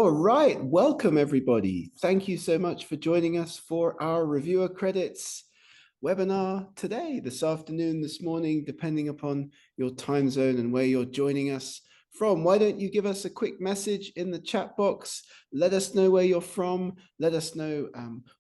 All right, welcome everybody. Thank you so much for joining us for our Reviewer Credits webinar today, this afternoon, this morning, depending upon your time zone and where you're joining us from. Why don't you give us a quick message in the chat box? Let us know where you're from. Let us know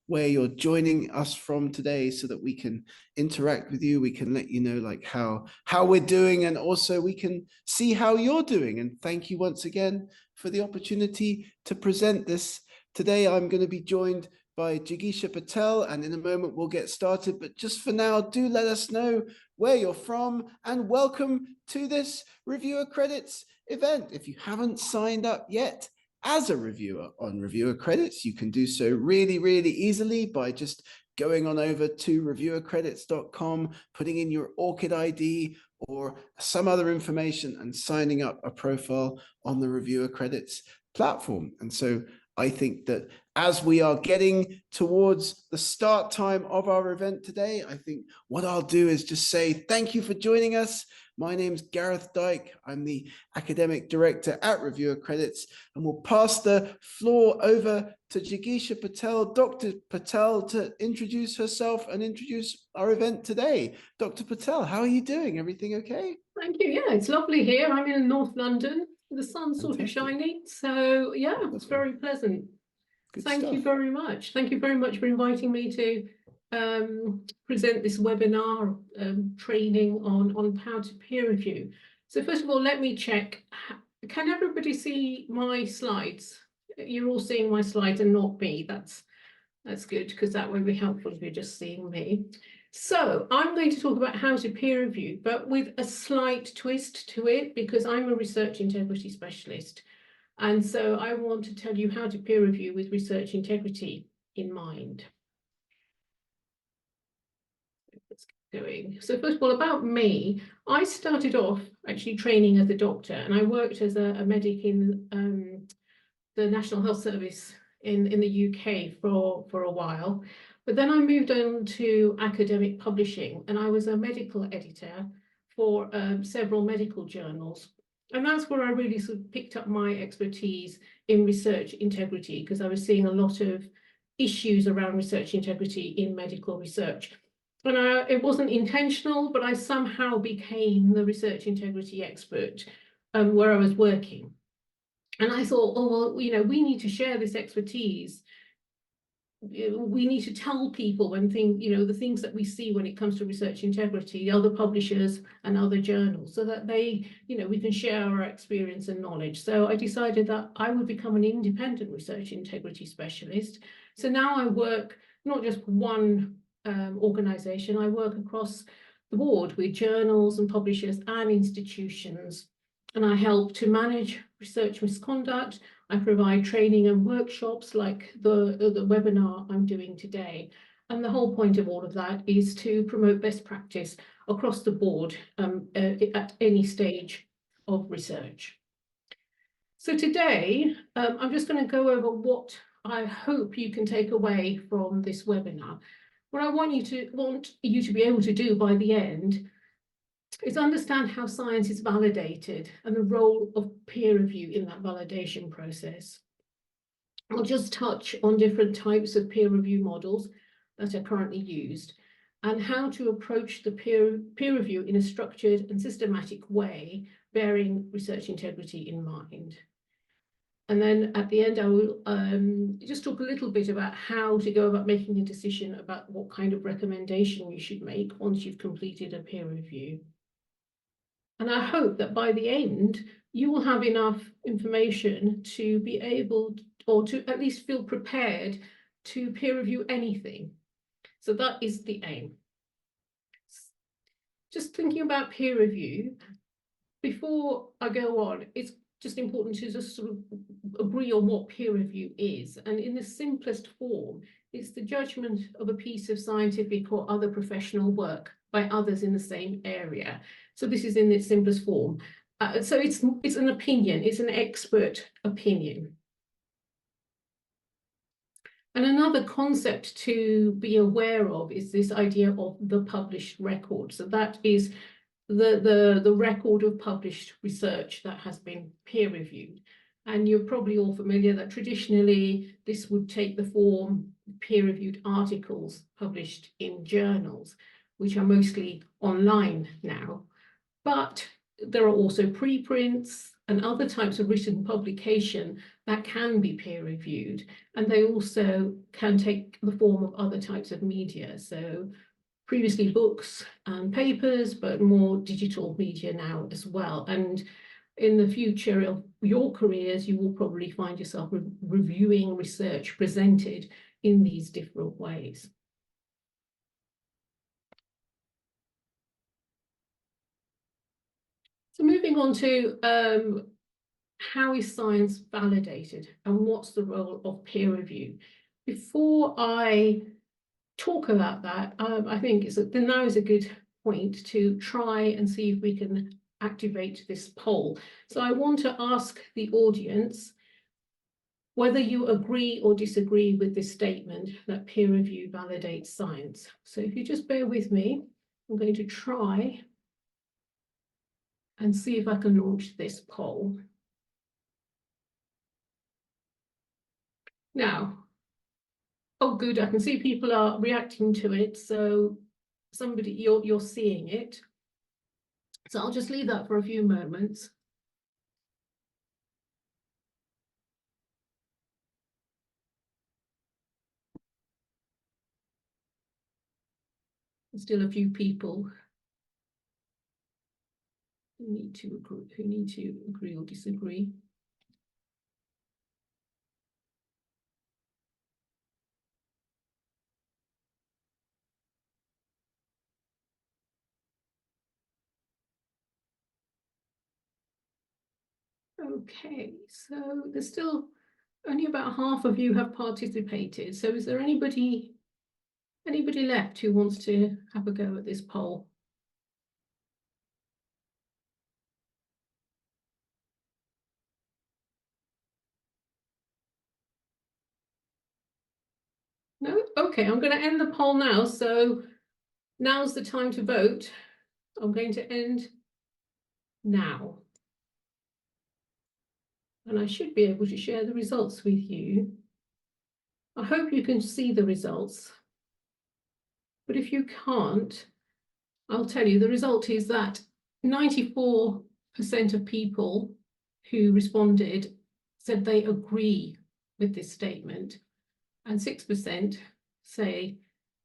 where you're joining us from today so that we can interact with you. We can let you know like how we're doing, and also we can see how you're doing. And thank you once again for the opportunity to present this. Today, I'm going to be joined by Jigisha Patel, and in a moment we'll get started. But just for now, do let us know where you're from, and welcome to this Reviewer Credits event. If you haven't signed up yet as a reviewer on Reviewer Credits, you can do so really, really easily by just going on over to reviewercredits.com, putting in your ORCID ID or some other information and signing up a profile on the Reviewer Credits platform. And so I think that as we are getting towards the start time of our event today, I think what I'll do is just say thank you for joining us. My name's Gareth Dyke. I'm the Academic Director at Reviewer Credits, and we'll pass the floor over to Jigisha Patel, Dr. Patel, to introduce herself and introduce our event today. Dr. Patel, how are you doing? Everything okay? Thank you. Yeah, it's lovely here. I'm in North London. The sun's sort of shining. So yeah, it's very pleasant. Thank you very much. Thank you very much for inviting me to present this webinar training on how to peer review. So first of all, let me check. Can everybody see my slides? You're all seeing my slides and not me. That's good, because that would be helpful if you're just seeing me. So I'm going to talk about how to peer review, but with a slight twist to it, because I'm a research integrity specialist. And so I want to tell you how to peer review with research integrity in mind. Let's get going. So first of all, about me, I started off actually training as a doctor, and I worked as a medic in the National Health Service in the UK for a while. But then I moved on to academic publishing, and I was a medical editor for several medical journals. And that's where I really sort of picked up my expertise in research integrity, because I was seeing a lot of issues around research integrity in medical research. And it wasn't intentional, but I somehow became the research integrity expert where I was working. And I thought, oh, well, you know, we need to share this expertise. We need to tell people when the things that we see when it comes to research integrity, other publishers and other journals, so that they, we can share our experience and knowledge. So I decided that I would become an independent research integrity specialist. So now I work not just one organization, I work across the board with journals and publishers and institutions. And I help to manage research misconduct. I provide training and workshops like the webinar I'm doing today. And the whole point of all of that is to promote best practice across the board at any stage of research. So today, I'm just going to go over what I hope you can take away from this webinar. What I want you to be able to do by the end is understand how science is validated and the role of peer review in that validation process. I'll just touch on different types of peer review models that are currently used and how to approach the peer review in a structured and systematic way, bearing research integrity in mind. And then at the end, I will just talk a little bit about how to go about making a decision about what kind of recommendation you should make once you've completed a peer review. And I hope that by the end, you will have enough information to be able, or to at least feel prepared to peer review anything. So that is the aim. Just thinking about peer review, before I go on, it's just important to just sort of agree on what peer review is. And in the simplest form, it's the judgment of a piece of scientific or other professional work by others in the same area. So this is in its simplest form. So it's an opinion, it's an expert opinion. And another concept to be aware of is this idea of the published record. So that is the record of published research that has been peer reviewed. And you're probably all familiar that traditionally this would take the form of peer-reviewed articles published in journals, which are mostly online now. But there are also preprints and other types of written publication that can be peer-reviewed, and they also can take the form of other types of media. So previously books and papers, but more digital media now as well. And in the future of your careers, you will probably find yourself reviewing research presented in these different ways. So moving on to how is science validated and what's the role of peer review? Before I talk about that, I think now is a good point to try and see if we can activate this poll. So I want to ask the audience whether you agree or disagree with this statement that peer review validates science. So if you just bear with me, I'm going to try and see if I can launch this poll. Now, oh good, I can see people are reacting to it. So somebody, you're seeing it. So I'll just leave that for a few moments. There's still a few people who need to agree or disagree. Okay, so there's still only about half of you have participated. So is there anybody left who wants to have a go at this poll? No? Okay, I'm going to end the poll now. So now's the time to vote. I'm going to end now. And I should be able to share the results with you. I hope you can see the results. But if you can't, I'll tell you the result is that 94% of people who responded said they agree with this statement, and 6% say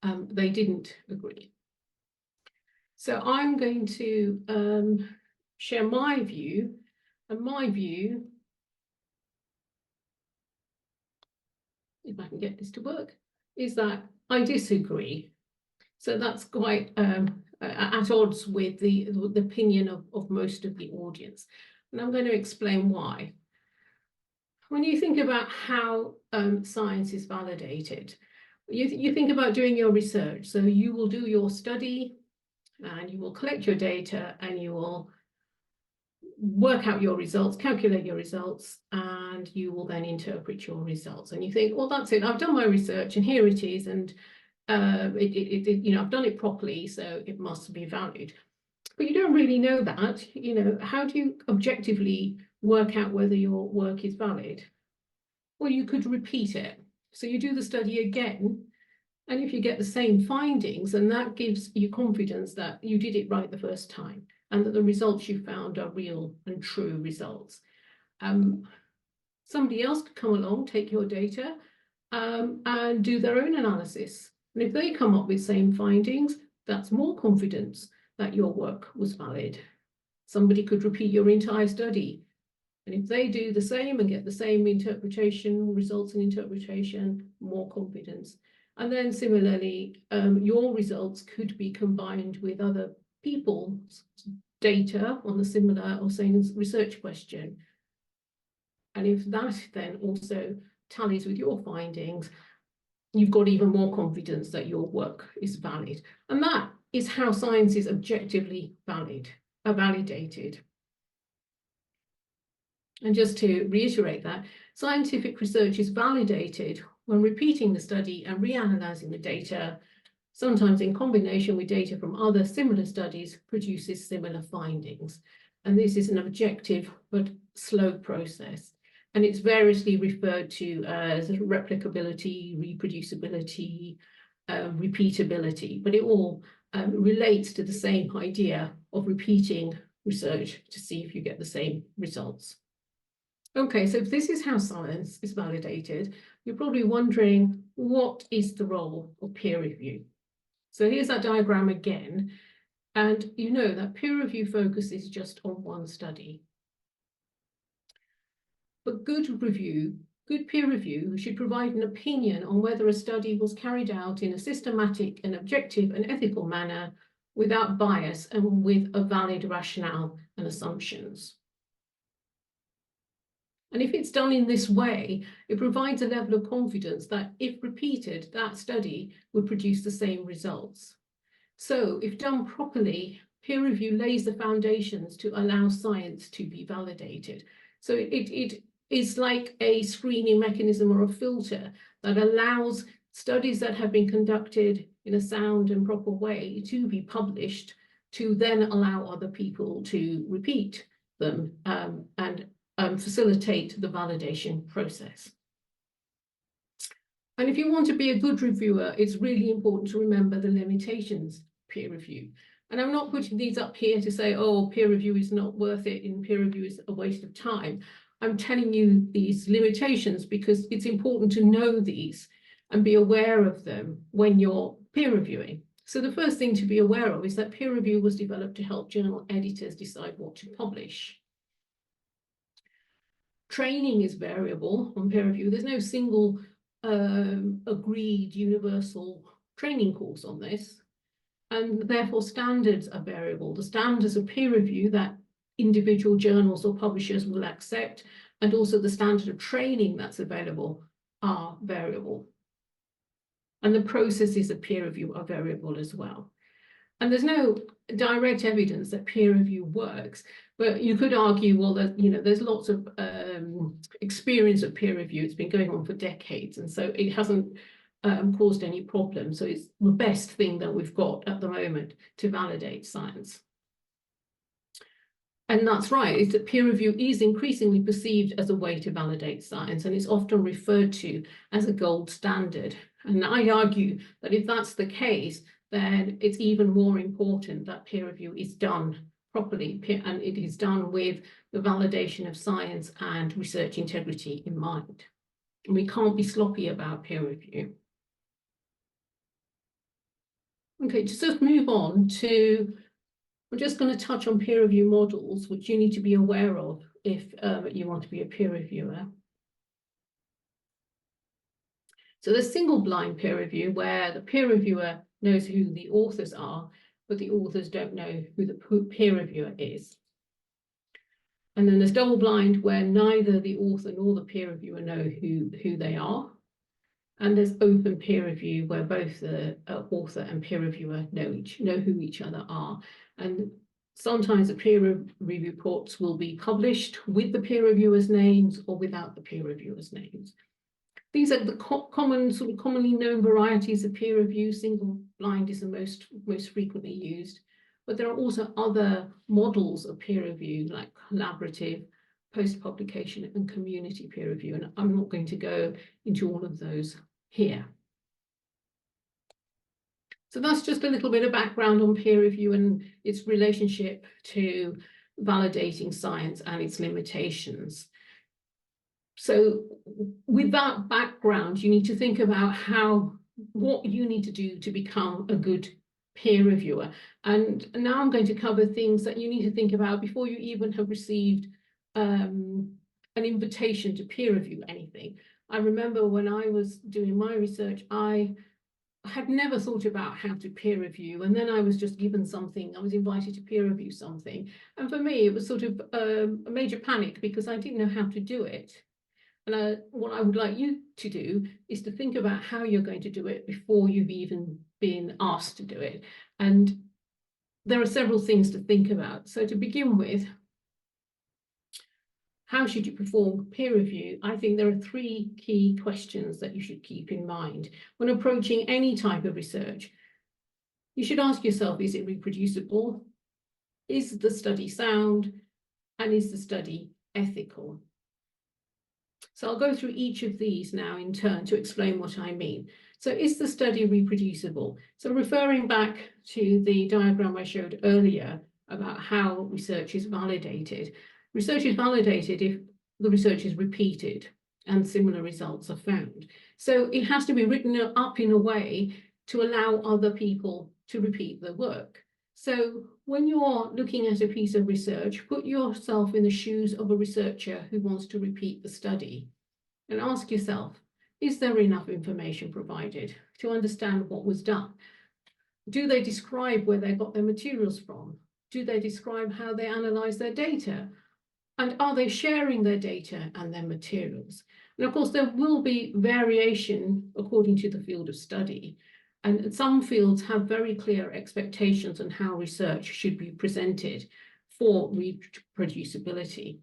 they didn't agree. So I'm going to share my view, and my view, if I can get this to work, is that I disagree. So that's quite at odds with the opinion of most of the audience. And I'm going to explain why. When you think about how science is validated, you think about doing your research. So you will do your study and you will collect your data and you will work out your results, calculate your results, and you will then interpret your results. And you think, well, that's it. I've done my research and here it is. And I've done it properly, so it must be valid. But you don't really know that. How do you objectively work out whether your work is valid? Well, you could repeat it. So you do the study again, and if you get the same findings, then that gives you confidence that you did it right the first time and that the results you found are real and true results. Somebody else could come along, take your data, and do their own analysis. And if they come up with same findings, that's more confidence that your work was valid. Somebody could repeat your entire study. And if they do the same and get the same interpretation, results and interpretation, more confidence. And then similarly, your results could be combined with other people's data on the similar or same research question. And if that then also tallies with your findings, you've got even more confidence that your work is valid. And that is how science is objectively validated. And just to reiterate that, scientific research is validated when repeating the study and reanalyzing the data, sometimes in combination with data from other similar studies, produces similar findings. And this is an objective but slow process. and it's variously referred to as replicability, reproducibility, repeatability, but it all relates to the same idea of repeating research to see if you get the same results. Okay, so if this is how science is validated, you're probably wondering, what is the role of peer review? So here's that diagram again, and you know that peer review focuses just on one study. But good peer review should provide an opinion on whether a study was carried out in a systematic and objective and ethical manner without bias and with a valid rationale and assumptions. And if it's done in this way, it provides a level of confidence that if repeated, that study would produce the same results. So if done properly, peer review lays the foundations to allow science to be validated. So it is like a screening mechanism or a filter that allows studies that have been conducted in a sound and proper way to be published, to then allow other people to repeat them and facilitate the validation process. And if you want to be a good reviewer, it's really important to remember the limitations of peer review. And I'm not putting these up here to say, oh, peer review is not worth it and peer review is a waste of time. I'm telling you these limitations because it's important to know these and be aware of them when you're peer reviewing. So the first thing to be aware of is that peer review was developed to help journal editors decide what to publish. Training is variable on peer review. There's no single agreed universal training course on this, and therefore standards are variable. The standards of peer review that individual journals or publishers will accept, and also the standard of training that's available are variable. And the processes of peer review are variable as well. And there's no direct evidence that peer review works, but you could argue, well, that, you know, there's lots of experience of peer review. It's been going on for decades, and so it hasn't caused any problems. So it's the best thing that we've got at the moment to validate science. And that's right, is that peer review is increasingly perceived as a way to validate science, and it's often referred to as a gold standard. And I argue that if that's the case, then it's even more important that peer review is done properly, and it is done with the validation of science and research integrity in mind. And we can't be sloppy about peer review. Okay, just move on to, we're just going to touch on peer review models, which you need to be aware of if you want to be a peer reviewer. So there's single blind peer review, where the peer reviewer knows who the authors are, but the authors don't know who the peer reviewer is. And then there's double blind, where neither the author nor the peer reviewer know who they are. And there's open peer review, where both the author and peer reviewer know who each other are. And sometimes the peer review reports will be published with the peer reviewers' names or without the peer reviewers' names. These are the commonly known varieties of peer review. Single blind is the most frequently used, but there are also other models of peer review, like collaborative, post-publication, and community peer review. And I'm not going to go into all of those here. So that's just a little bit of background on peer review and its relationship to validating science and its limitations. So with that background, you need to think about what you need to do to become a good peer reviewer. And now I'm going to cover things that you need to think about before you even have received an invitation to peer review anything. I remember when I was doing my research, I had never thought about how to peer review, and then I was just given something. I was invited to peer review something, and for me it was sort of a major panic because I didn't know how to do it. And what I would like you to do is to think about how you're going to do it before you've even been asked to do it. And there are several things to think about. So to begin with, how should you perform peer review? I think there are three key questions that you should keep in mind when approaching any type of research. You should ask yourself, is it reproducible? Is the study sound? And is the study ethical? So I'll go through each of these now in turn to explain what I mean. So is the study reproducible? So referring back to the diagram I showed earlier about how research is validated. Research is validated if the research is repeated and similar results are found. So it has to be written up in a way to allow other people to repeat the work. So when you're looking at a piece of research, put yourself in the shoes of a researcher who wants to repeat the study and ask yourself, is there enough information provided to understand what was done? Do they describe where they got their materials from? Do they describe how they analyze their data? And are they sharing their data and their materials? And of course, there will be variation according to the field of study. And some fields have very clear expectations on how research should be presented for reproducibility.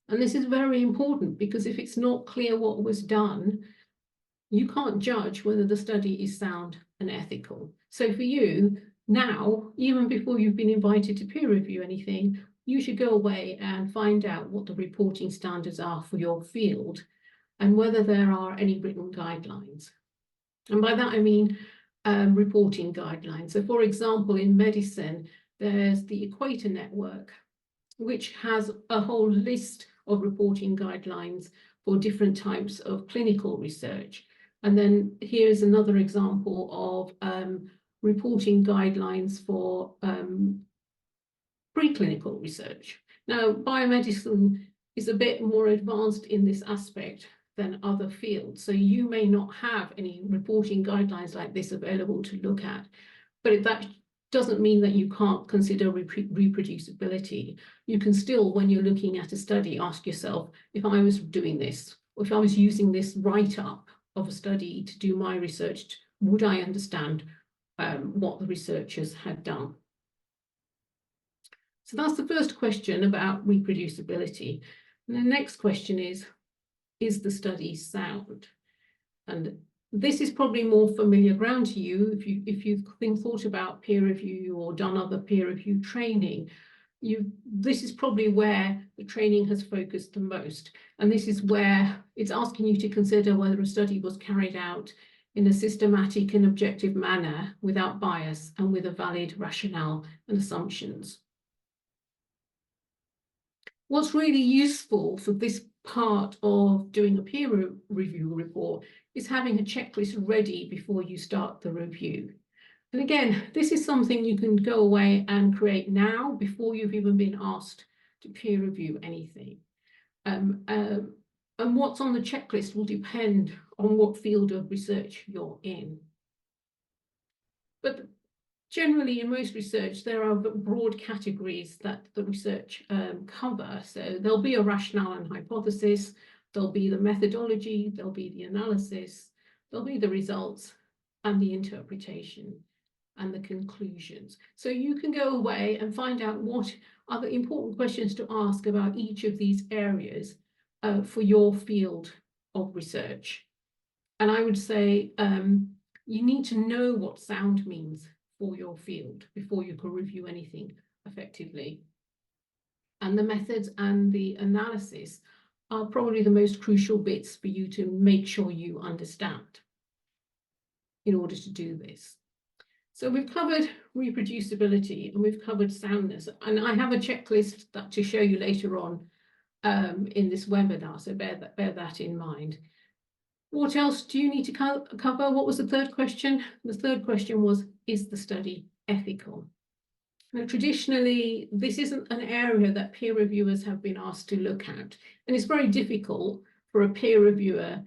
And this is very important because if it's not clear what was done, you can't judge whether the study is sound and ethical. So for you, now, even before you've been invited to peer review anything, you should go away and find out what the reporting standards are for your field and whether there are any written guidelines. And by that, I mean reporting guidelines. So for example, in medicine, there's the Equator Network, which has a whole list of reporting guidelines for different types of clinical research. And then here's another example of reporting guidelines for preclinical research. Now, biomedicine is a bit more advanced in this aspect than other fields. So you may not have any reporting guidelines like this available to look at, but that doesn't mean that you can't consider reproducibility. You can still, when you're looking at a study, ask yourself, if I was doing this, or if I was using this write-up of a study to do my research, would I understand what the researchers had done? So that's the first question about reproducibility. And the next question is the study sound? And this is probably more familiar ground to you if you've thought about peer review or done other peer review training. This is probably where the training has focused the most. And this is where it's asking you to consider whether a study was carried out in a systematic and objective manner without bias and with a valid rationale and assumptions. What's really useful for this part of doing a peer review report is having a checklist ready before you start the review. And again, this is something you can go away and create now before you've even been asked to peer review anything. And what's on the checklist will depend on what field of research you're in. But generally, in most research, there are broad categories that the research cover. So there'll be a rationale and hypothesis, there'll be the methodology, there'll be the analysis, there'll be the results and the interpretation and the conclusions. So you can go away and find out what are the important questions to ask about each of these areas for your field of research. And I would say you need to know what sound means for your field before you can review anything effectively. And the methods and the analysis are probably the most crucial bits for you to make sure you understand in order to do this. So we've covered reproducibility and we've covered soundness, and I have a checklist to show you later on in this webinar, so bear that in mind. What else do you need to cover? What was the third question? The third question was, is the study ethical? Now, traditionally, this isn't an area that peer reviewers have been asked to look at, and it's very difficult for a peer reviewer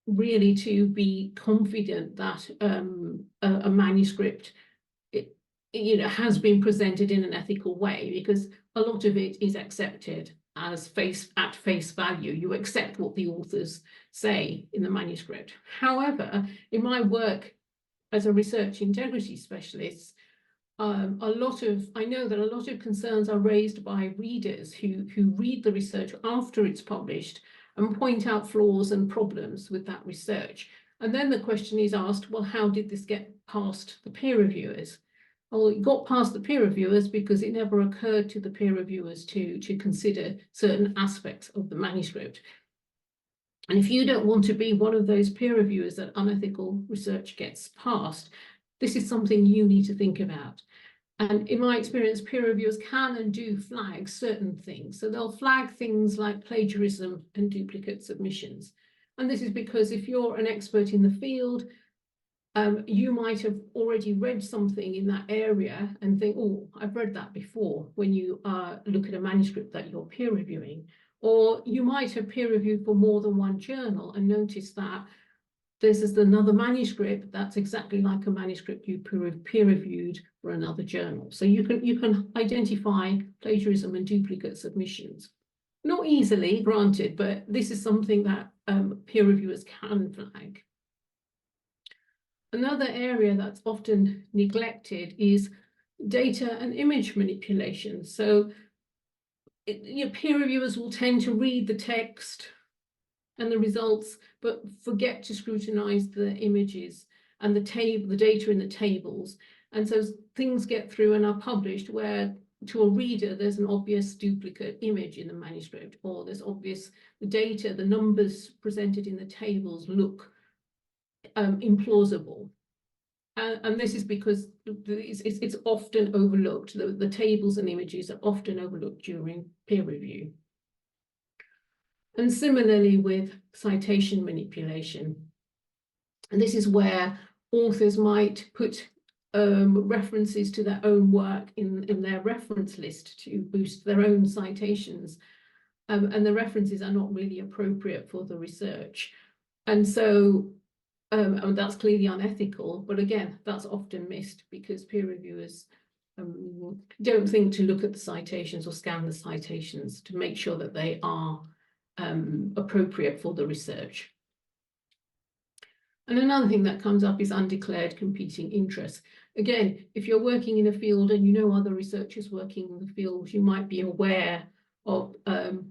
really to be confident that a manuscript has been presented in an ethical way, because a lot of it is accepted as at face value. You accept what the authors say in the manuscript. However, in my work as a research integrity specialist, I know that a lot of concerns are raised by readers who read the research after it's published and point out flaws and problems with that research. And then the question is asked, well, how did this get past the peer reviewers? Well, it got past the peer reviewers because it never occurred to the peer reviewers to consider certain aspects of the manuscript. And if you don't want to be one of those peer reviewers that unethical research gets passed, this is something you need to think about. And in my experience, peer reviewers can and do flag certain things. So they'll flag things like plagiarism and duplicate submissions. And this is because if you're an expert in the field, you might have already read something in that area and think, oh, I've read that before, when you look at a manuscript that you're peer reviewing. Or you might have peer reviewed for more than one journal and notice that this is another manuscript that's exactly like a manuscript you peer reviewed for another journal. So you can identify plagiarism and duplicate submissions. Not easily, granted, but this is something that peer reviewers can flag. Another area that's often neglected is data and image manipulation. So peer reviewers will tend to read the text and the results, but forget to scrutinize the images and the data in the tables. And so things get through and are published where to a reader, there's an obvious duplicate image in the manuscript, or there's obvious the data, the numbers presented in the tables look implausible. And this is because it's often overlooked. The tables and images are often overlooked during peer review. And similarly with citation manipulation. And this is where authors might put references to their own work in their reference list to boost their own citations. And the references are not really appropriate for the research. And so and that's clearly unethical, but again, that's often missed because peer reviewers don't think to look at the citations or scan the citations to make sure that they are appropriate for the research. And another thing that comes up is undeclared competing interests. Again, if you're working in a field and you know other researchers working in the field, you might be aware of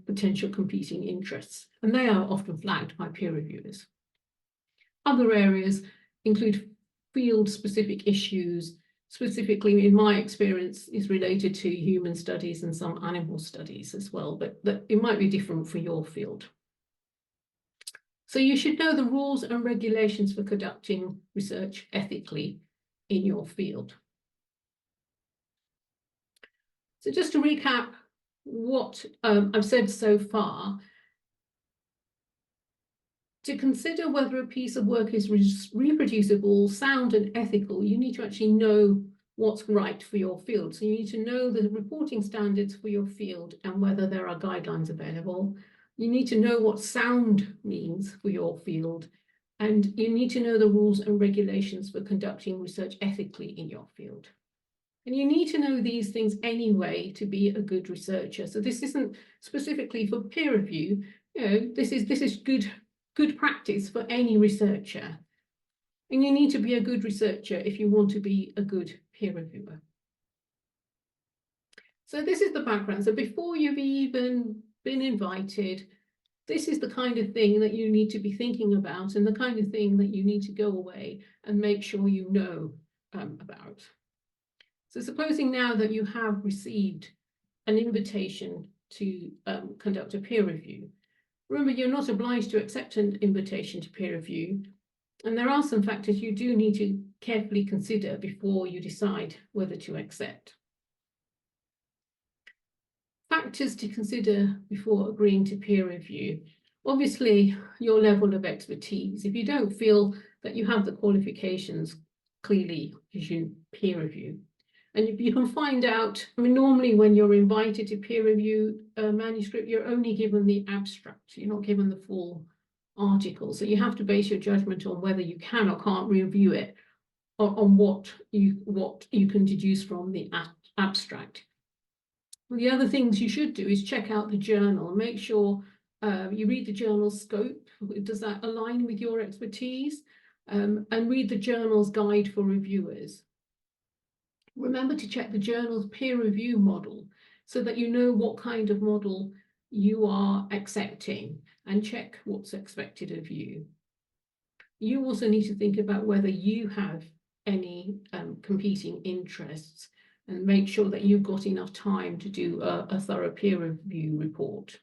potential competing interests, and they are often flagged by peer reviewers. Other areas include field-specific issues, specifically, in my experience, is related to human studies and some animal studies as well, but it might be different for your field. So you should know the rules and regulations for conducting research ethically in your field. So just to recap what I've said so far, to consider whether a piece of work is reproducible, sound and ethical, you need to actually know what's right for your field. So you need to know the reporting standards for your field and whether there are guidelines available. You need to know what sound means for your field, and you need to know the rules and regulations for conducting research ethically in your field. And you need to know these things anyway to be a good researcher. So this isn't specifically for peer review. This is good practice for any researcher. And you need to be a good researcher if you want to be a good peer reviewer. So this is the background. So before you've even been invited, this is the kind of thing that you need to be thinking about and the kind of thing that you need to go away and make sure you know about. So supposing now that you have received an invitation to conduct a peer review, remember, you're not obliged to accept an invitation to peer review, and there are some factors you do need to carefully consider before you decide whether to accept. Factors to consider before agreeing to peer review. Obviously, your level of expertise. If you don't feel that you have the qualifications, clearly you should peer review. And you can find out, I mean, normally when you're invited to peer review a manuscript, you're only given the abstract, you're not given the full article. So you have to base your judgment on whether you can or can't review it on what you can deduce from the abstract. Well, the other things you should do is check out the journal and make sure you read the journal's scope. Does that align with your expertise? And read the journal's guide for reviewers. Remember to check the journal's peer review model so that you know what kind of model you are accepting, and check what's expected of you. You also need to think about whether you have any competing interests and make sure that you've got enough time to do a thorough peer review report.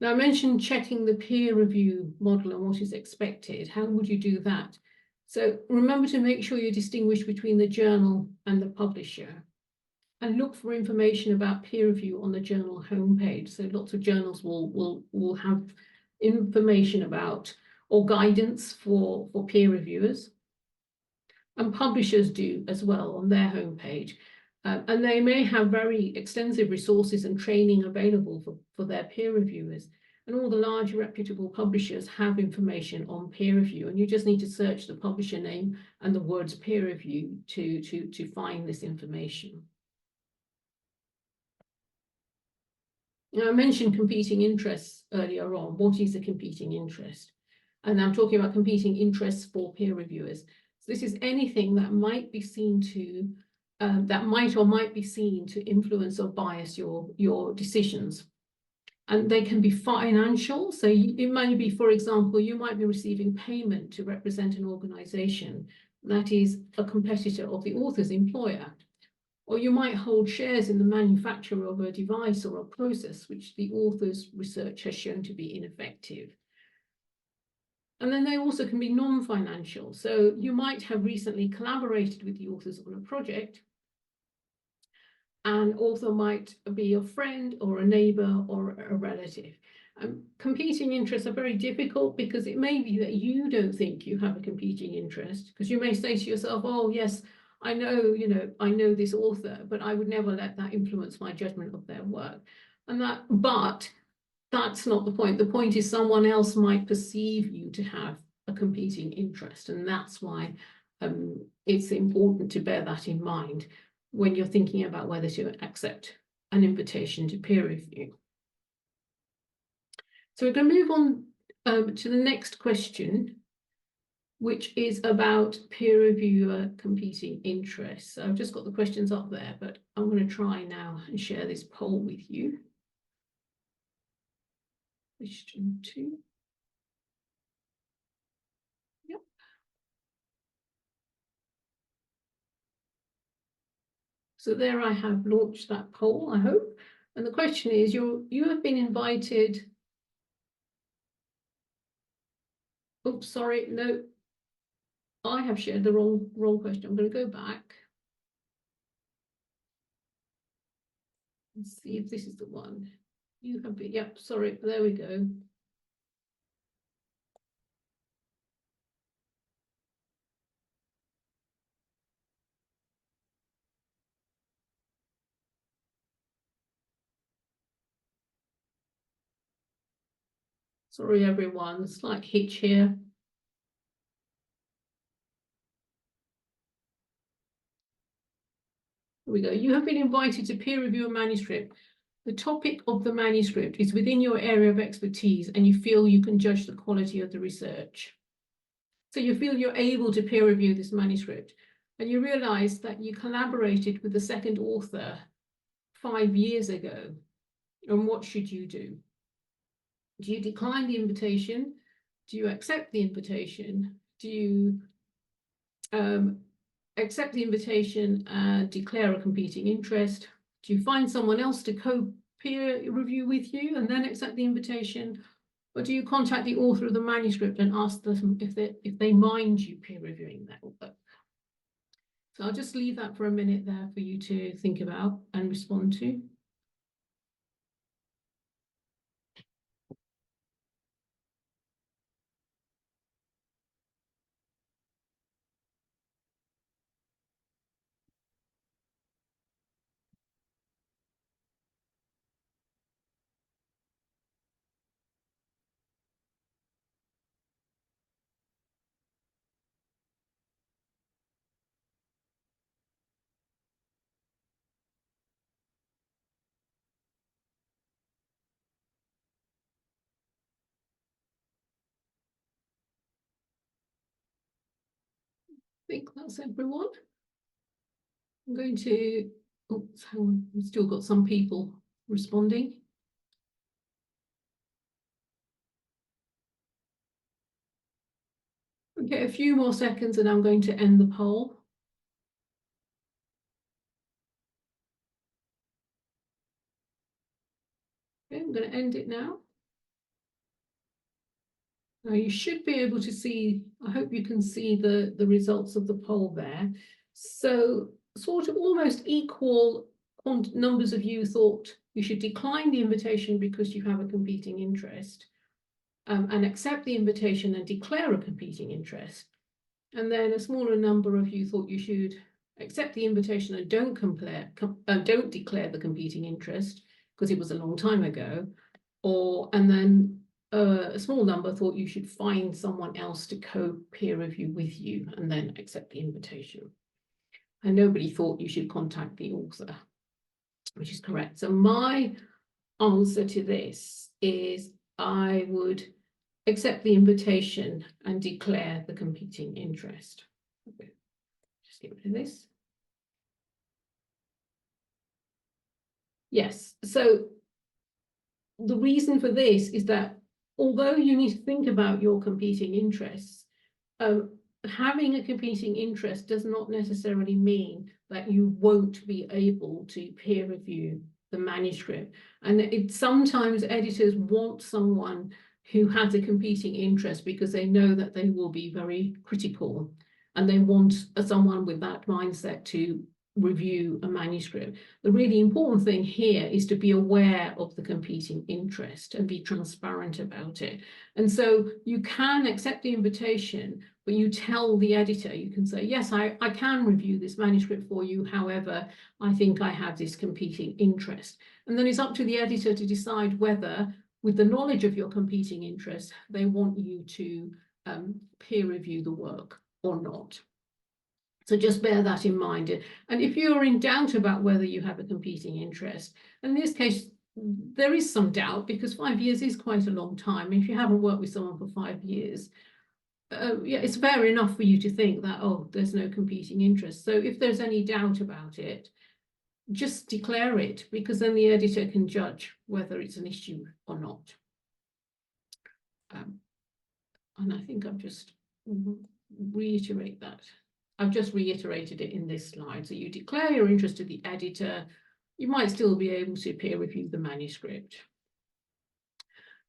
Now, I mentioned checking the peer review model and what is expected. How would you do that? So remember to make sure you distinguish between the journal and the publisher, and look for information about peer review on the journal homepage. So lots of journals will have information about or guidance for peer reviewers. And publishers do as well on their homepage. And they may have very extensive resources and training available for their peer reviewers. And all the large reputable publishers have information on peer review, and you just need to search the publisher name and the words peer review to find this information. Now, I mentioned competing interests earlier on. What is a competing interest? And I'm talking about competing interests for peer reviewers. So this is anything that might be seen to that might be seen to influence or bias your decisions. And they can be financial. So it might be, for example, you might be receiving payment to represent an organization that is a competitor of the author's employer. Or you might hold shares in the manufacturer of a device or a process which the author's research has shown to be ineffective. And then they also can be non-financial. So you might have recently collaborated with the authors on a project. An author might be a friend or a neighbor or a relative. Competing interests are very difficult because it may be that you don't think you have a competing interest, because you may say to yourself, oh, yes, I know this author, but I would never let that influence my judgment of their work. But that's not the point. The point is someone else might perceive you to have a competing interest, and that's why it's important to bear that in mind when you're thinking about whether to accept an invitation to peer review. So we're going to move on to the next question, which is about peer reviewer competing interests. So I've just got the questions up there, but I'm going to try now and share this poll with you. Question 2. Yep. So there I have launched that poll, I hope. And the question is, you have been invited. Oops, sorry, no. I have shared the wrong question. I'm going to go back and see if this is the one. You have been, yep, sorry, there we go. Sorry, everyone, slight hitch here. Here we go. You have been invited to peer review a manuscript. The topic of the manuscript is within your area of expertise, and you feel you can judge the quality of the research. So you feel you're able to peer review this manuscript, and you realize that you collaborated with the second author 5 years ago. And what should you do? Do you decline the invitation? Do you accept the invitation? Do you accept the invitation and declare a competing interest? Do you find someone else to co-peer review with you and then accept the invitation? Or do you contact the author of the manuscript and ask them if they mind you peer reviewing that work? So I'll just leave that for a minute there for you to think about and respond to. I think that's everyone. I'm going to, oops, hang on, we've still got some people responding. Okay, a few more seconds and I'm going to end the poll. Okay, I'm going to end it now. Now you should be able to see, I hope you can see the results of the poll there. So sort of almost equal numbers of you thought you should decline the invitation because you have a competing interest, and accept the invitation and declare a competing interest. And then a smaller number of you thought you should accept the invitation and don't declare the competing interest because it was a long time ago, and then a small number thought you should find someone else to co-peer review with you and then accept the invitation. And nobody thought you should contact the author, which is correct. So my answer to this is I would accept the invitation and declare the competing interest. Okay. Just get rid of this. Yes, so the reason for this is that although you need to think about your competing interests, having a competing interest does not necessarily mean that you won't be able to peer review the manuscript. And sometimes editors want someone who has a competing interest because they know that they will be very critical, and they want someone with that mindset to review a manuscript. The really important thing here is to be aware of the competing interest and be transparent about it. And so you can accept the invitation, but you tell the editor, you can say, yes, I can review this manuscript for you. However, I think I have this competing interest. And then it's up to the editor to decide whether, with the knowledge of your competing interest, they want you to peer review the work or not. So just bear that in mind. And if you're in doubt about whether you have a competing interest, in this case, there is some doubt because 5 years is quite a long time. If you haven't worked with someone for 5 years, yeah, it's fair enough for you to think that, oh, there's no competing interest. So if there's any doubt about it, just declare it, because then the editor can judge whether it's an issue or not. And I think I've just reiterate that. I've just reiterated it in this slide. So you declare your interest to the editor. You might still be able to peer review the manuscript.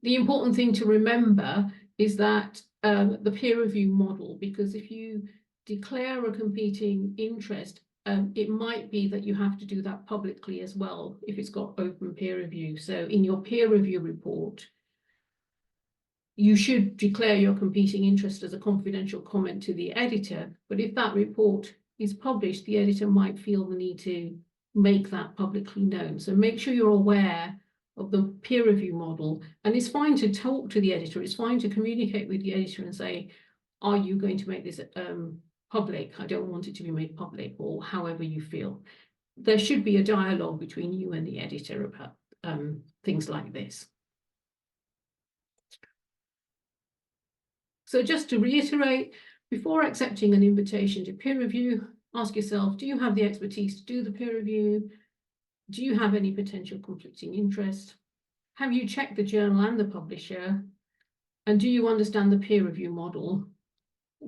The important thing to remember is that the peer review model, because if you declare a competing interest, it might be that you have to do that publicly as well if it's got open peer review. So in your peer review report, you should declare your competing interest as a confidential comment to the editor. But if that report is published, the editor might feel the need to make that publicly known. So make sure you're aware of the peer review model. And it's fine to talk to the editor. It's fine to communicate with the editor and say, are you going to make this public? I don't want it to be made public, or however you feel. There should be a dialogue between you and the editor about things like this. So just to reiterate, before accepting an invitation to peer review, ask yourself, do you have the expertise to do the peer review? Do you have any potential conflicting interest? Have you checked the journal and the publisher? And do you understand the peer review model?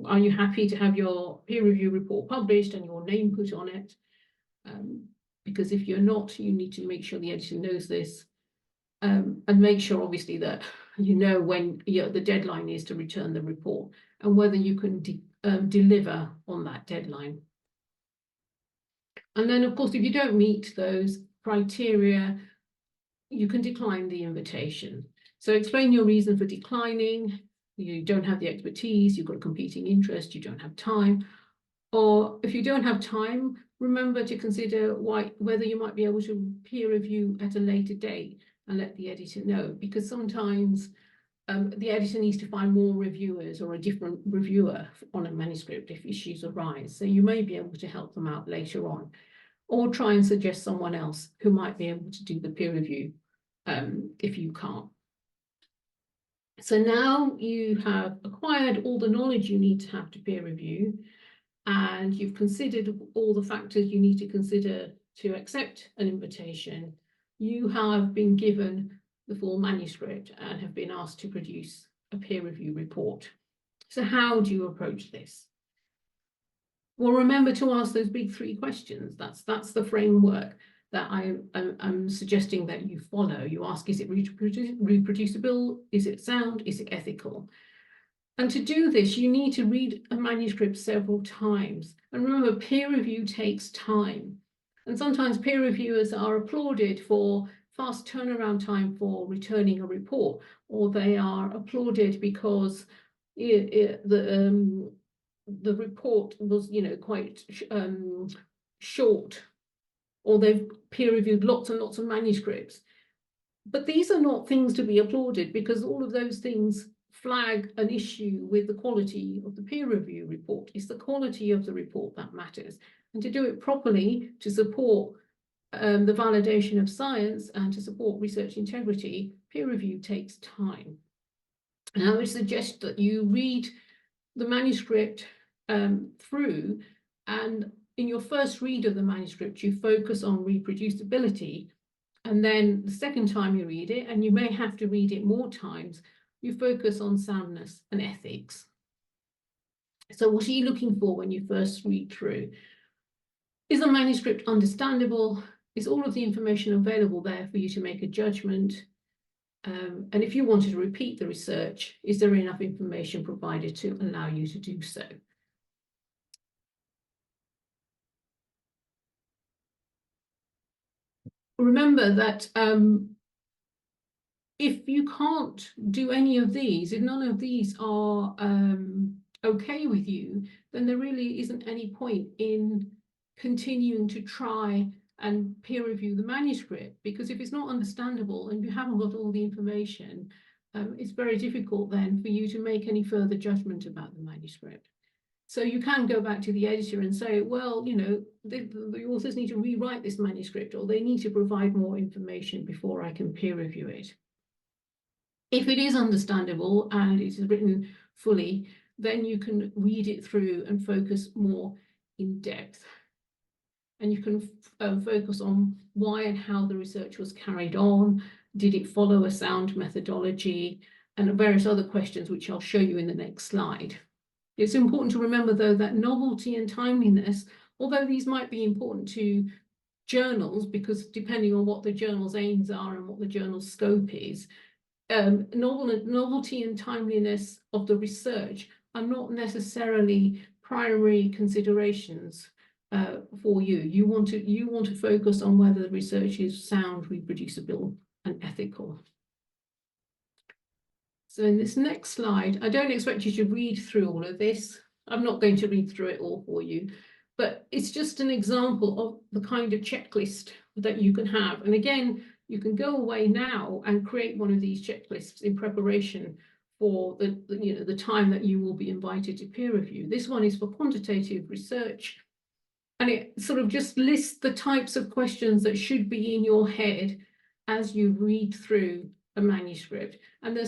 Are you happy to have your peer review report published and your name put on it? Because if you're not, you need to make sure the editor knows this. And make sure, obviously, that you know when the deadline is to return the report and whether you can deliver on that deadline. And then, of course, if you don't meet those criteria, you can decline the invitation. So explain your reason for declining. You don't have the expertise, you've got a competing interest, you don't have time. Or if you don't have time, remember to consider whether you might be able to peer review at a later date and let the editor know, because sometimes the editor needs to find more reviewers or a different reviewer on a manuscript if issues arise. So you may be able to help them out later on, or try and suggest someone else who might be able to do the peer review if you can't. So now you have acquired all the knowledge you need to have to peer review, and you've considered all the factors you need to consider to accept an invitation. You have been given the full manuscript and have been asked to produce a peer review report. So how do you approach this? Well, remember to ask those big 3 questions. That's the framework that I'm suggesting that you follow. You ask, is it reproducible? Is it sound? Is it ethical? And to do this, you need to read a manuscript several times. And remember, peer review takes time. And sometimes peer reviewers are applauded for fast turnaround time for returning a report, or they are applauded because the report was, quite short, or they've peer reviewed lots and lots of manuscripts. But these are not things to be applauded, because all of those things flag an issue with the quality of the peer review report. It's the quality of the report that matters. And to do it properly, to support the validation of science and to support research integrity, peer review takes time. And I would suggest that you read the manuscript through, and in your first read of the manuscript, you focus on reproducibility. And then the second time you read it, and you may have to read it more times, you focus on soundness and ethics. So what are you looking for when you first read through? Is the manuscript understandable? Is all of the information available there for you to make a judgment? And if you wanted to repeat the research, is there enough information provided to allow you to do so? Remember that if you can't do any of these, if none of these are okay with you, then there really isn't any point in continuing to try and peer review the manuscript, because if it's not understandable and you haven't got all the information, it's very difficult then for you to make any further judgment about the manuscript. So you can go back to the editor and say, well, the authors need to rewrite this manuscript, or they need to provide more information before I can peer review it. If it is understandable and it is written fully, then you can read it through and focus more in depth. And you can focus on why and how the research was carried on. Did it follow a sound methodology? And various other questions, which I'll show you in the next slide. It's important to remember, though, that novelty and timeliness, although these might be important to journals, because depending on what the journal's aims are and what the journal's scope is, novelty and timeliness of the research are not necessarily primary considerations for you. You want to focus on whether the research is sound, reproducible, and ethical. So in this next slide, I don't expect you to read through all of this. I'm not going to read through it all for you, but it's just an example of the kind of checklist that you can have. And again, you can go away now and create one of these checklists in preparation for the time that you will be invited to peer review. This one is for quantitative research, and it sort of just lists the types of questions that should be in your head as you read through a manuscript. And they're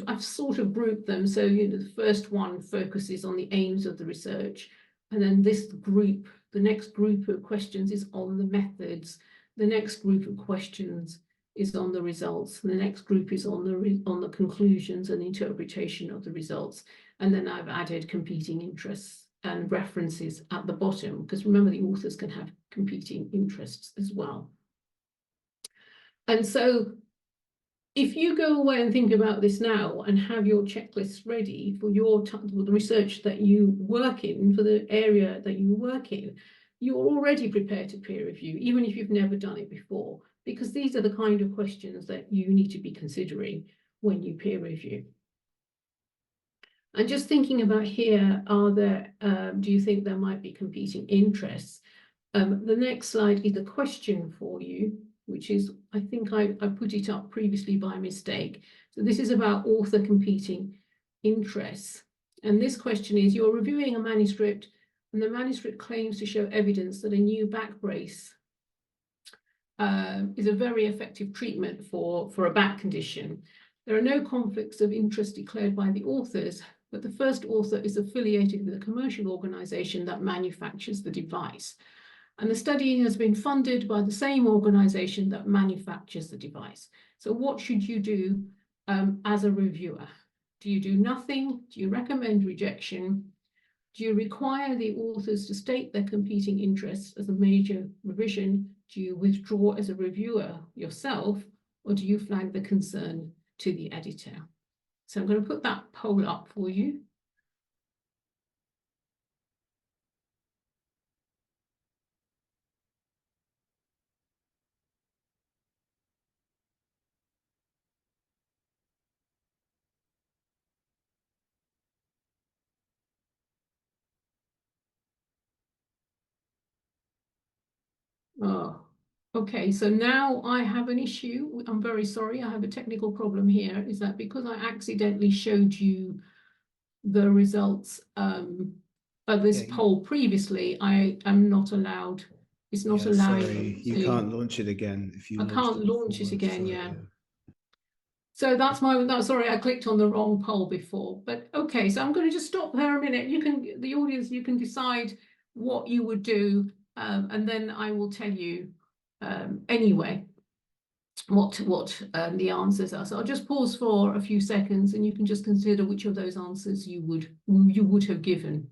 I've sort of grouped them. So the first one focuses on the aims of the research, and then the next group of questions is on the methods. The next group of questions is on the results. And the next group is on the conclusions and interpretation of the results. And then I've added competing interests and references at the bottom, because remember, the authors can have competing interests as well. And so if you go away and think about this now and have your checklists ready for the research that you work in, for the area that you work in, you're already prepared to peer review, even if you've never done it before, because these are the kind of questions that you need to be considering when you peer review. And just thinking about here, do you think there might be competing interests? The next slide is a question for you, which is, I think I put it up previously by mistake. So this is about author competing interests. And this question is, you're reviewing a manuscript and the manuscript claims to show evidence that a new back brace is a very effective treatment for a back condition. There are no conflicts of interest declared by the authors, but the first author is affiliated with a commercial organization that manufactures the device. And the study has been funded by the same organization that manufactures the device. So what should you do as a reviewer? Do you do nothing? Do you recommend rejection? Do you require the authors to state their competing interests as a major revision? Do you withdraw as a reviewer yourself, or do you flag the concern to the editor? So I'm going to put that poll up for you. Oh, okay. So now I have an issue. I'm very sorry. I have a technical problem here. Is that because I accidentally showed you the results of this Yeah, poll previously, I am not allowed. It's not yeah, sorry, allowing you to. can't launch it again if you I launched can't it launch it before. again. So Yeah. So that's my. No, sorry, I clicked on the wrong poll before. But okay, so I'm going to just stop there a minute. You can, the audience, you can decide what you would do, and then I will tell you anyway what the answers are. So I'll just pause for a few seconds, and you can just consider which of those answers you would have given.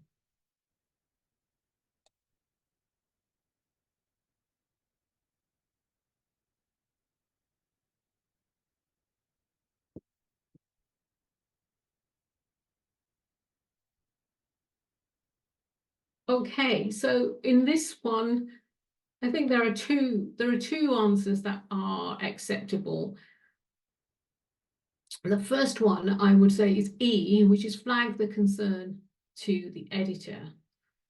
Okay, so in this one, I think there are two answers that are acceptable. The first one I would say is E, which is flag the concern to the editor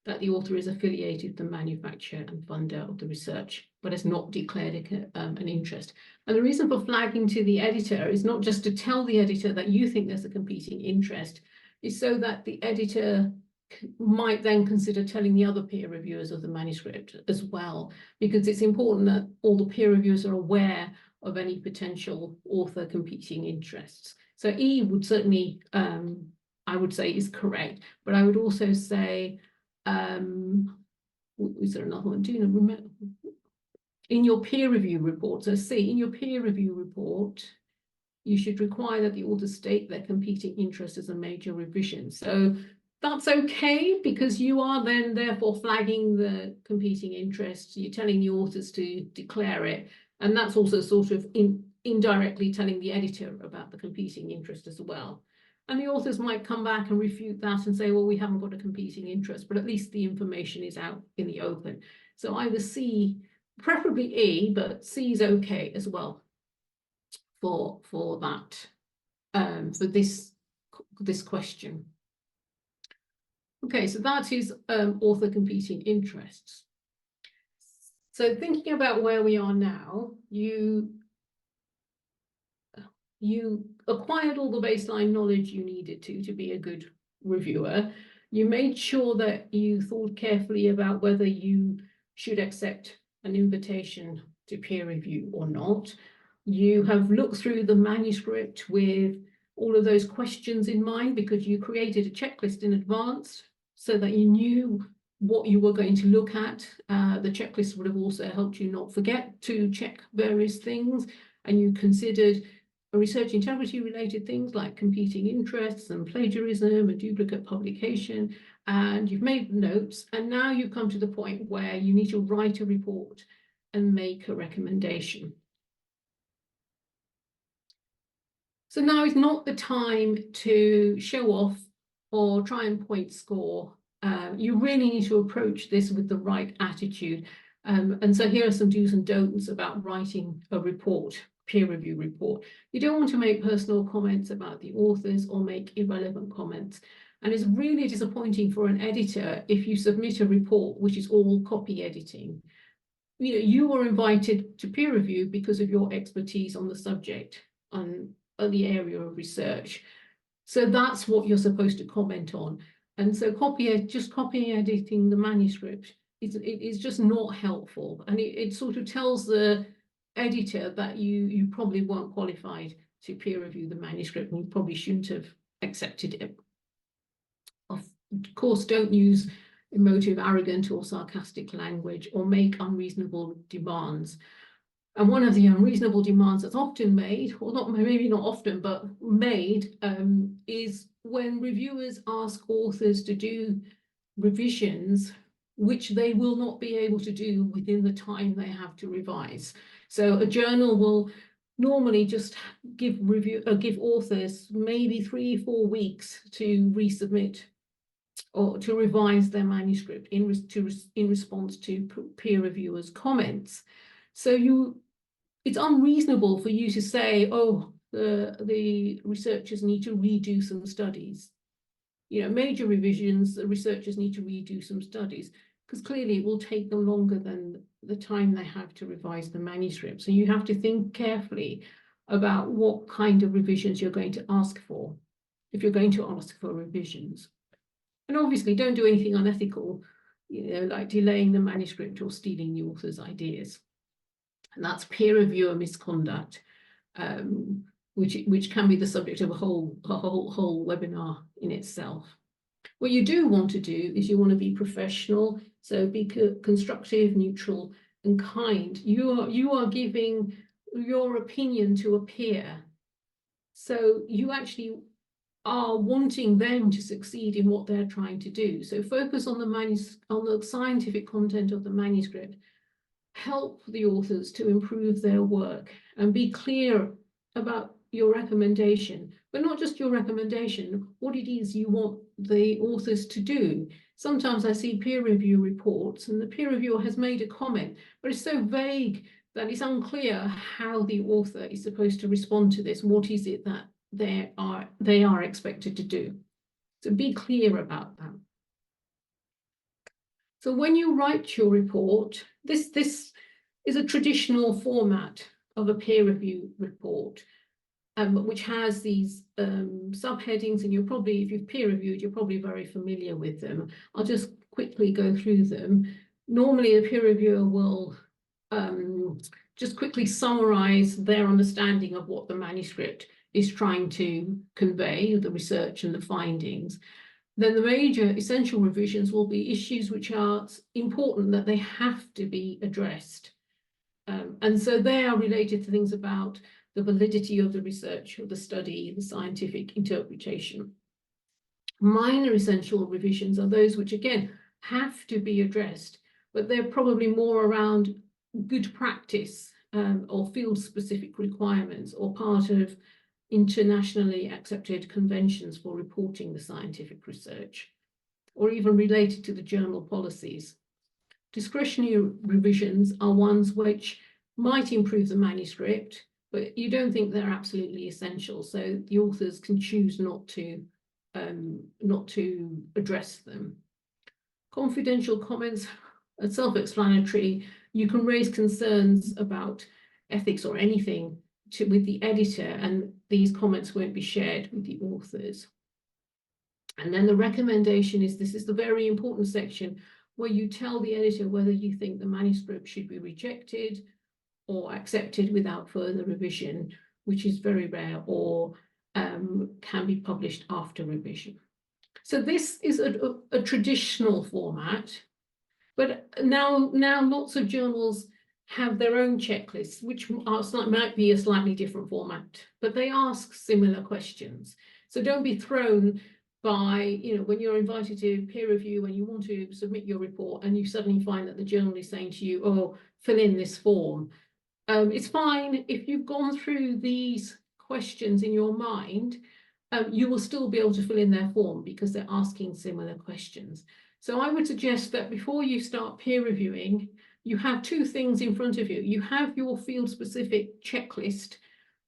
that the author is affiliated with the manufacturer and funder of the research, but has not declared an interest. And the reason for flagging to the editor is not just to tell the editor that you think there's a competing interest, is so that the editor might then consider telling the other peer reviewers of the manuscript as well, because it's important that all the peer reviewers are aware of any potential author competing interests. So E would certainly, I would say, is correct, but I would also say, is there another one? Do you know, remember? In your peer review report, so C, in your peer review report, you should require that the authors state their competing interest as a major revision. So that's okay, because you are then therefore flagging the competing interest. You're telling the authors to declare it. And that's also sort of indirectly telling the editor about the competing interest as well. And the authors might come back and refute that and say, well, we haven't got a competing interest, but at least the information is out in the open. So either C, preferably E, but C is okay as well for that, for this question. Okay, so that is author competing interests. So thinking about where we are now, you acquired all the baseline knowledge you needed to be a good reviewer. You made sure that you thought carefully about whether you should accept an invitation to peer review or not. You have looked through the manuscript with all of those questions in mind, because you created a checklist in advance so that you knew what you were going to look at. The checklist would have also helped you not forget to check various things, and you considered research integrity related things like competing interests and plagiarism and duplicate publication, and you've made notes, and now you've come to the point where you need to write a report and make a recommendation. So now is not the time to show off or try and point score. You really need to approach this with the right attitude. And so here are some do's and don'ts about writing a report, peer review report. You don't want to make personal comments about the authors or make irrelevant comments. And it's really disappointing for an editor if you submit a report which is all copy editing. You were invited to peer review because of your expertise on the subject, on the area of research. So that's what you're supposed to comment on. And so just copy editing the manuscript is just not helpful. And it sort of tells the editor that you probably weren't qualified to peer review the manuscript, and you probably shouldn't have accepted it. Of course, don't use emotive, arrogant, or sarcastic language, or make unreasonable demands. And one of the unreasonable demands that's often made, or not, maybe not often, but made, is when reviewers ask authors to do revisions which they will not be able to do within the time they have to revise. So a journal will normally just give authors maybe 3-4 weeks to resubmit or to revise their manuscript in response to peer reviewers' comments. So it's unreasonable for you to say, oh, the researchers need to redo some studies. Major revisions, the researchers need to redo some studies. because clearly it will take them longer than the time they have to revise the manuscript. So you have to think carefully about what kind of revisions you're going to ask for, if you're going to ask for revisions. And obviously don't do anything unethical, like delaying the manuscript or stealing the author's ideas. And that's peer reviewer misconduct, which can be the subject of a whole webinar in itself. What you do want to do is you want to be professional, so be constructive, neutral, and kind. You are giving your opinion to a peer, so you actually are wanting them to succeed in what they're trying to do. So focus on the scientific content of the manuscript. Help the authors to improve their work and be clear about your recommendation, but not just your recommendation, what it is you want the authors to do. Sometimes I see peer review reports and the peer reviewer has made a comment, but it's so vague that it's unclear how the author is supposed to respond to this. What is it that they are expected to do? So be clear about that. So when you write your report, this is a traditional format of a peer review report, which has these subheadings, and you're probably, if you've peer reviewed, you're probably very familiar with them. I'll just quickly go through them. Normally, a peer reviewer will just quickly summarize their understanding of what the manuscript is trying to convey, the research and the findings. Then the major essential revisions will be issues which are important that they have to be addressed. And so they are related to things about the validity of the research or the study, the scientific interpretation. Minor essential revisions are those which, again, have to be addressed, but they're probably more around good practice or field-specific requirements or part of internationally accepted conventions for reporting the scientific research, or even related to the journal policies. Discretionary revisions are ones which might improve the manuscript, but you don't think they're absolutely essential, so the authors can choose not to address them. Confidential comments are self-explanatory. You can raise concerns about ethics or anything with the editor, and these comments won't be shared with the authors. And then the recommendation is, this is the very important section where you tell the editor whether you think the manuscript should be rejected or accepted without further revision, which is very rare, or can be published after revision. So this is a traditional format, but now lots of journals have their own checklists, which might be a slightly different format, but they ask similar questions. So don't be thrown by, when you're invited to peer review and you want to submit your report and you suddenly find that the journal is saying to you, oh, fill in this form. It's fine if you've gone through these questions in your mind, you will still be able to fill in their form because they're asking similar questions. So I would suggest that before you start peer reviewing, you have two things in front of you. You have your field-specific checklist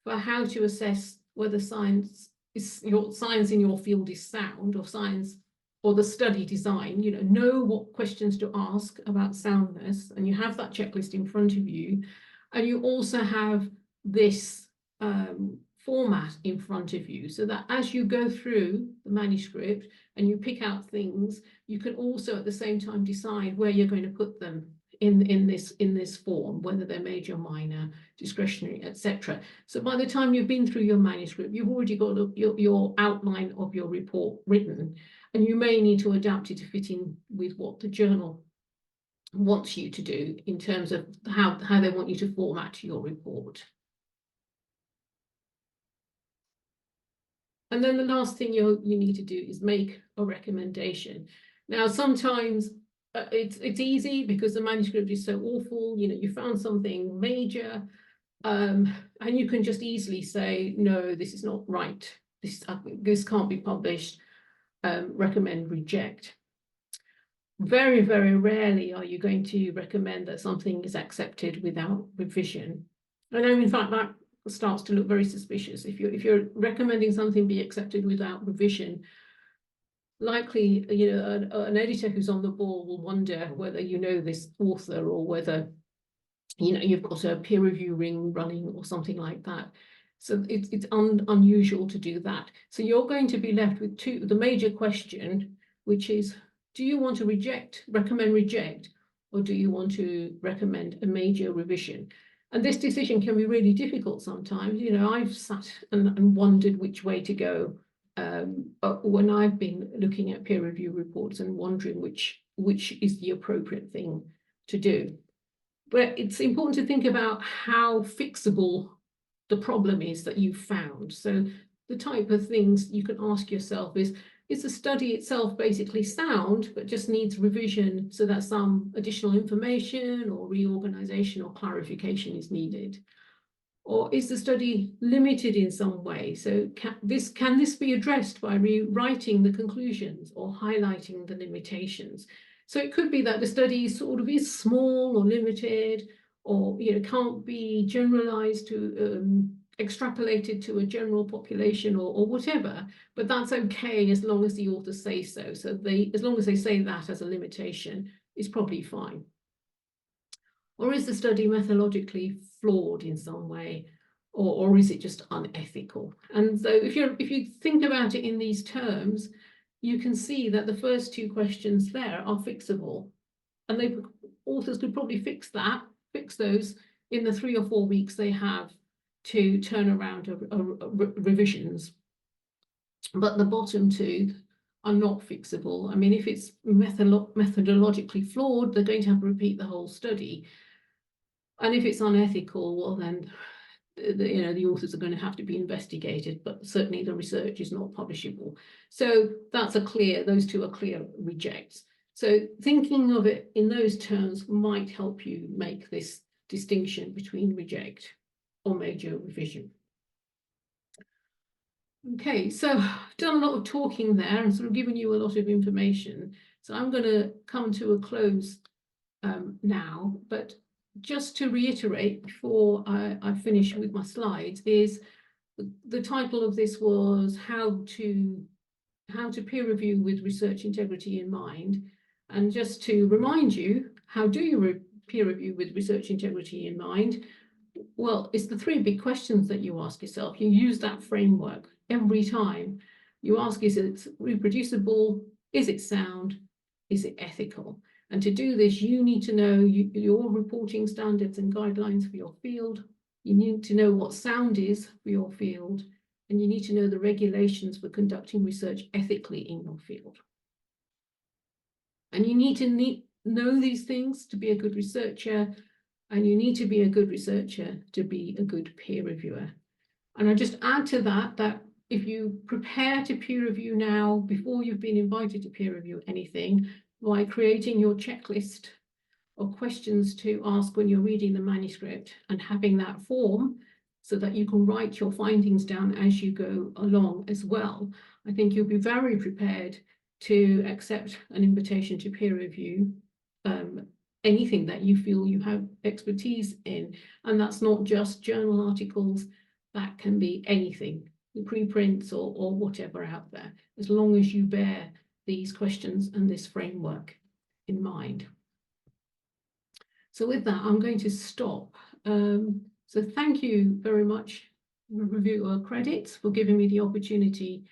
for how to assess whether science in your field is sound, or science, or the study design. Know what questions to ask about soundness, and you have that checklist in front of you. And you also have this format in front of you, so that as you go through the manuscript and you pick out things, you can also at the same time decide where you're going to put them in this form, whether they're major, minor, discretionary, etc. So by the time you've been through your manuscript, you've already got your outline of your report written, and you may need to adapt it to fit in with what the journal wants you to do in terms of how they want you to format your report. And then the last thing you need to do is make a recommendation. Now, sometimes it's easy because the manuscript is so awful, you found something major, and you can just easily say, no, this is not right. This can't be published, recommend reject. Very, very rarely are you going to recommend that something is accepted without revision. And in fact, that starts to look very suspicious. If you're recommending something be accepted without revision, likely, an editor who's on the ball will wonder whether you know this author or whether, you've got a peer review ring running or something like that. So it's unusual to do that. So you're going to be left with the major question, which is, do you want to recommend reject, or do you want to recommend a major revision? And this decision can be really difficult sometimes. I've sat and wondered which way to go when I've been looking at peer review reports and wondering which is the appropriate thing to do. But it's important to think about how fixable the problem is that you've found. So the type of things you can ask yourself is the study itself basically sound, but just needs revision so that some additional information or reorganization or clarification is needed? Or is the study limited in some way? So can this be addressed by rewriting the conclusions or highlighting the limitations? So it could be that the study sort of is small or limited, or can't be generalized to extrapolated to a general population or whatever. But that's okay as long as the authors say so. So as long as they say that as a limitation, it's probably fine. Or is the study methodologically flawed in some way, or is it just unethical? And so if you think about it in these terms, you can see that the first two questions there are fixable, and authors could probably fix those in the 3 or 4 weeks they have to turn around revisions. But the bottom two are not fixable. I mean, if it's methodologically flawed, they're going to have to repeat the whole study. And if it's unethical, well, then the authors are going to have to be investigated, but certainly the research is not publishable. So those two are clear rejects. So thinking of it in those terms might help you make this distinction between reject or major revision. Okay, so I've done a lot of talking there and sort of given you a lot of information. So I'm going to come to a close now, but just to reiterate before I finish with my slides, is the title of this was how to peer review with research integrity in mind. And just to remind you, how do you peer review with research integrity in mind? Well, it's the 3 big questions that you ask yourself. You use that framework every time. You ask, is it reproducible? Is it sound? Is it ethical? And to do this, you need to know your reporting standards and guidelines for your field. You need to know what sound is for your field, and you need to know the regulations for conducting research ethically in your field. And you need to know these things to be a good researcher, and you need to be a good researcher to be a good peer reviewer. And I just add to that if you prepare to peer review now, before you've been invited to peer review anything, by creating your checklist of questions to ask when you're reading the manuscript and having that form so that you can write your findings down as you go along as well, I think you'll be very prepared to accept an invitation to peer review anything that you feel you have expertise in. And that's not just journal articles, that can be anything, the preprints or whatever out there, as long as you bear these questions and this framework in mind. So with that, I'm going to stop. So thank you very much, Reviewer Credits, for giving me the opportunity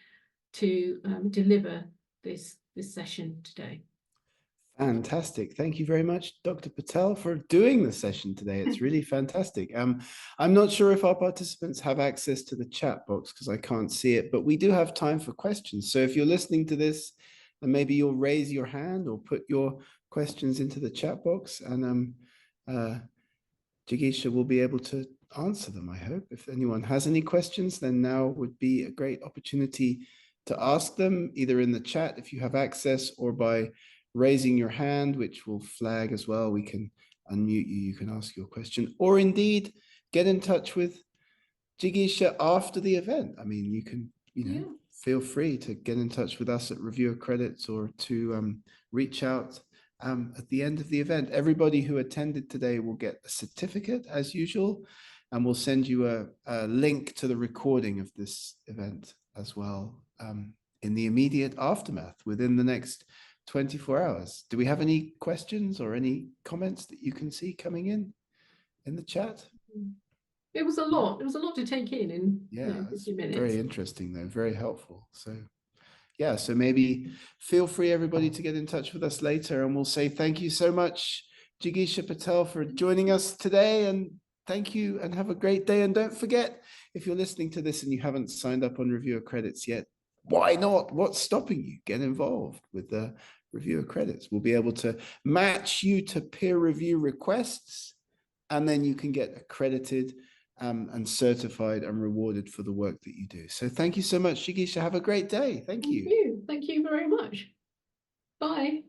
to deliver this session today. Fantastic. Thank you very much, Dr. Patel, for doing the session today. It's really fantastic. I'm not sure if our participants have access to the chat box because I can't see it, but we do have time for questions. So if you're listening to this, and maybe you'll raise your hand or put your questions into the chat box, and Jigisha will be able to answer them, I hope. If anyone has any questions, then now would be a great opportunity to ask them, either in the chat if you have access, or by raising your hand, which will flag as well. We can unmute you, you can ask your question, or indeed get in touch with Jigisha after the event. I mean, you can, feel free to get in touch with us at Reviewer Credits, or to reach out at the end of the event. Everybody who attended today will get a certificate as usual, and we'll send you a link to the recording of this event as well in the immediate aftermath within the next 24 hours. Do we have any questions or any comments that you can see coming in the chat? It was a lot. It was a lot to take in Yeah, 50 it's minutes. very interesting though, very helpful. So yeah, so maybe feel free everybody to get in touch with us later, and we'll say thank you so much, Jigisha Patel, for joining us today, and thank you and have a great day. And don't forget, if you're listening to this and you haven't signed up on Reviewer Credits yet, why not? What's stopping you? Get involved with the Reviewer Credits. We'll be able to match you to peer review requests, and then you can get accredited and certified and rewarded for the work that you do. So thank you so much, Jigisha. Have a great day. Thank you. Thank you very much. Bye.